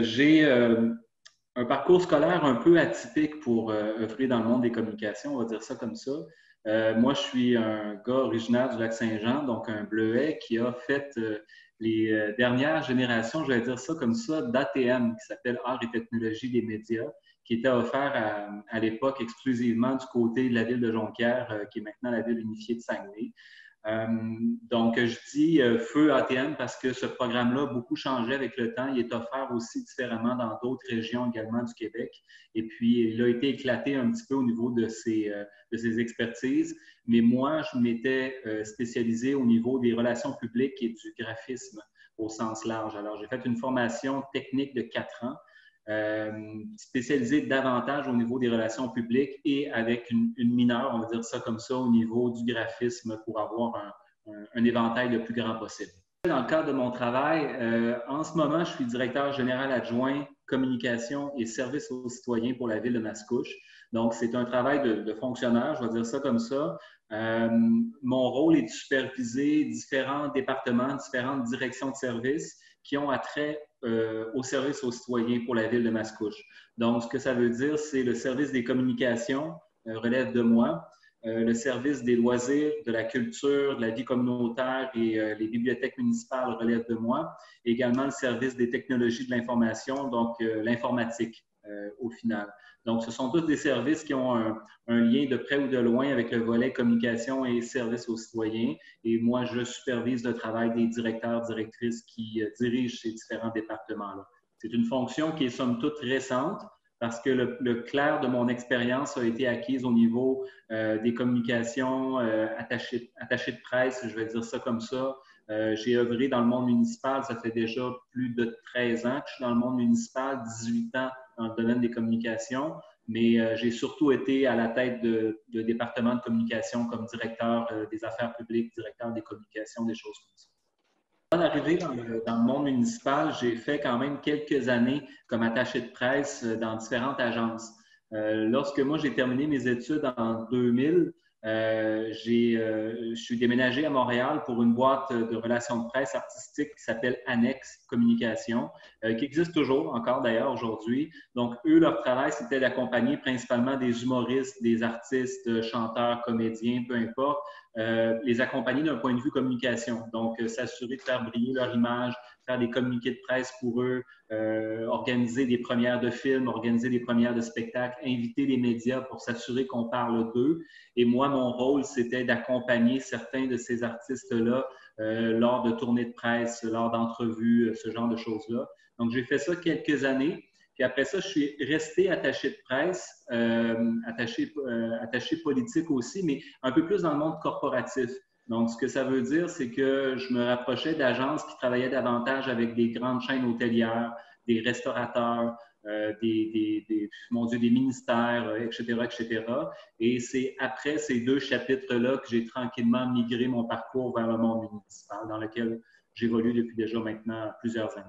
J'ai un parcours scolaire un peu atypique pour œuvrer dans le monde des communications, on va dire ça comme ça. Moi, je suis un gars originaire du Lac-Saint-Jean, donc un Bleuet qui a fait les dernières générations, je vais dire ça comme ça, d'ATM, qui s'appelle Arts et technologies des médias, qui était offert à l'époque exclusivement du côté de la ville de Jonquière, qui est maintenant la ville unifiée de Saguenay. Donc, je dis feu ATM parce que ce programme-là a beaucoup changé avec le temps. Il est offert aussi différemment dans d'autres régions également du Québec. Et puis, il a été éclaté un petit peu au niveau de ses expertises. Mais moi, je m'étais spécialisé au niveau des relations publiques et du graphisme au sens large. Alors, j'ai fait une formation technique de 4 ans. Spécialisée davantage au niveau des relations publiques et avec une mineure, on va dire ça comme ça, au niveau du graphisme pour avoir un éventail le plus grand possible. Dans le cadre de mon travail, en ce moment, je suis directeur général adjoint communication et services aux citoyens pour la ville de Mascouche. Donc, c'est un travail de fonctionnaire, je vais dire ça comme ça. Mon rôle est de superviser différents départements, différentes directions de services qui ont attrait au service aux citoyens pour la ville de Mascouche. Donc, ce que ça veut dire, c'est le service des communications relève de moi, le service des loisirs, de la culture, de la vie communautaire et les bibliothèques municipales relèvent de moi, et également le service des technologies de l'information, donc l'informatique au final. Donc, ce sont tous des services qui ont un lien de près ou de loin avec le volet communication et services aux citoyens. Et moi, je supervise le travail des directeurs, directrices qui dirigent ces différents départements-là. C'est une fonction qui est somme toute récente parce que le clair de mon expérience a été acquise au niveau des communications, attaché de presse, je vais dire ça comme ça. J'ai œuvré dans le monde municipal, ça fait déjà plus de 13 ans que je suis dans le monde municipal, 18 ans dans le domaine des communications, mais j'ai surtout été à la tête de départements de communication comme directeur des affaires publiques, directeur des communications, des choses comme ça. Avant d'arriver dans le monde municipal, j'ai fait quand même quelques années comme attaché de presse dans différentes agences. Lorsque moi j'ai terminé mes études en 2000, je suis déménagé à Montréal pour une boîte de relations de presse artistique qui s'appelle Annex Communication, qui existe toujours encore d'ailleurs aujourd'hui. Donc, eux, leur travail, c'était d'accompagner principalement des humoristes, des artistes, chanteurs, comédiens, peu importe, les accompagner d'un point de vue communication. Donc, s'assurer de faire briller leur image, faire des communiqués de presse pour eux, organiser des premières de films, organiser des premières de spectacles, inviter les médias pour s'assurer qu'on parle d'eux. Et moi, mon rôle, c'était d'accompagner certains de ces artistes-là lors de tournées de presse, lors d'entrevues, ce genre de choses-là. Donc, j'ai fait ça quelques années. Puis après ça, je suis resté attaché de presse, attaché politique aussi, mais un peu plus dans le monde corporatif. Donc, ce que ça veut dire, c'est que je me rapprochais d'agences qui travaillaient davantage avec des grandes chaînes hôtelières, des restaurateurs, mon Dieu, des ministères, etc., etc. Et c'est après ces deux chapitres-là que j'ai tranquillement migré mon parcours vers le monde municipal, dans lequel j'évolue depuis déjà maintenant plusieurs années.